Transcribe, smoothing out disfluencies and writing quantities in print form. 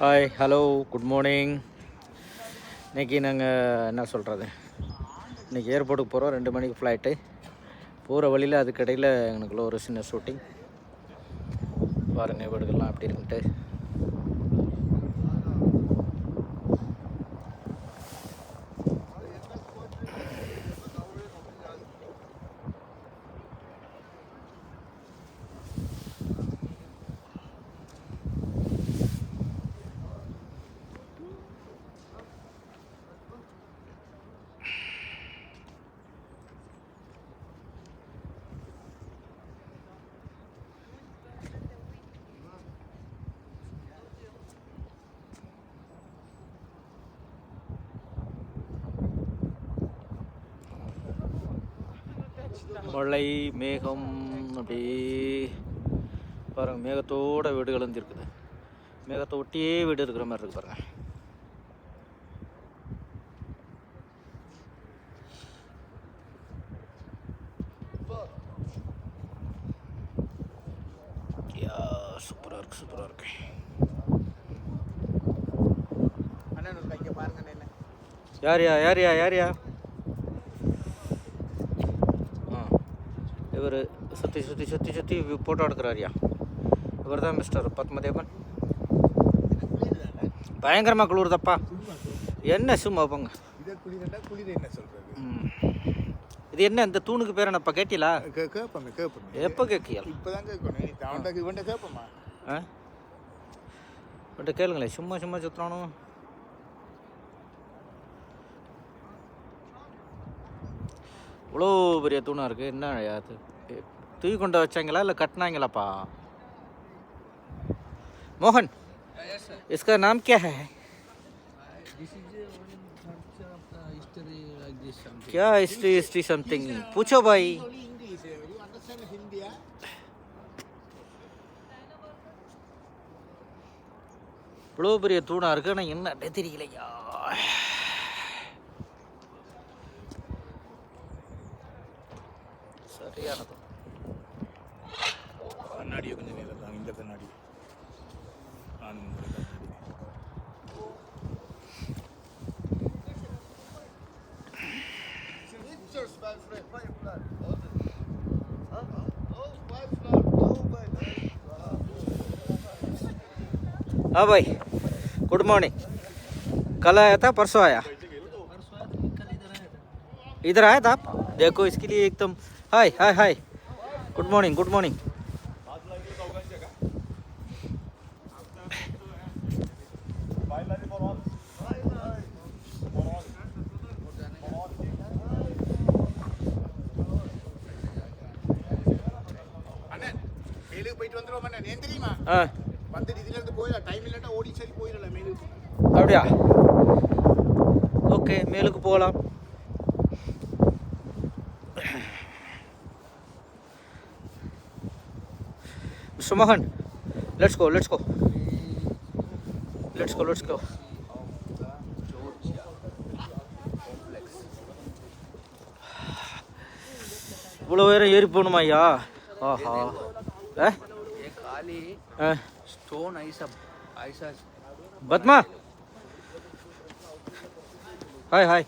Hi hello good morning. இன்றைக்கி நாங்கள் என்ன சொல்கிறது, இன்றைக்கி ஏர்போர்ட்டுக்கு போகிறோம். 2 மணிக்கு ஃப்ளைட்டு. போகிற வழியில் அதுக்கடையில் எங்களுக்குள்ள ஒரு சின்ன ஷூட்டிங். பாருங்கள் வீடுகள்லாம் எப்படி இருக்குன்ட்டு. மழை மேகம் அப்படியே பாருங்கள், மேகத்தோட வீடுகள் வந்து இருக்குது. மேகத்தை ஒட்டியே வீடு இருக்கிற மாதிரி இருக்கு பாருங்கள். சூப்பராக இருக்கு, சூப்பராக இருக்கு. யாரியா யாரியா யாரியா இவர் சுற்றி சுற்றி சுற்றி சுற்றி ஃபோட்டோ எடுக்கிறாரியா. இவர் தான் மிஸ்டர் பத்மதேவன். பயங்கரமாக குளிருதப்பா. என்ன சும்மா போங்க. இது என்ன இந்த தூணுக்கு பேர் என்னப்பா கேட்டீங்களா? எப்போ கேட்கியா? இப்ப கேளுங்களேன். சும்மா சும்மா சுற்றுறானோ. இவ்வளோ பெரிய தூணாக இருக்குது. என்ன அது தூக்கி கொண்டு வச்சாங்களா இல்லை கட்டினாங்களாப்பா? मोहन, इसका नाम क्या है? क्या हिस्ट्री समथिंग पूछो भाई. இவ்வளோ பெரிய தூணாக இருக்கு. ஆனால் என்ன தெரியலையா. சரியானது. கண்ணாடியை கொஞ்சம் நேரம் தான். இந்த கண்ணாடி हाँ भाई, गुड मॉर्निंग. कल आया था, परसों आया? इधर आया था आप? देखो इसके लिए एकदम hi hi hi. Good morning, good morning. அப்படியா? ஓகே, மேலுக்கு போகலாம். Mr. Mohan, let's go. இவ்வளோ வேற ஏறி போகணுமா ஐயா? ஆஹா. स्टोन ऐसा பத்மா, ஹாய் ஹாய்.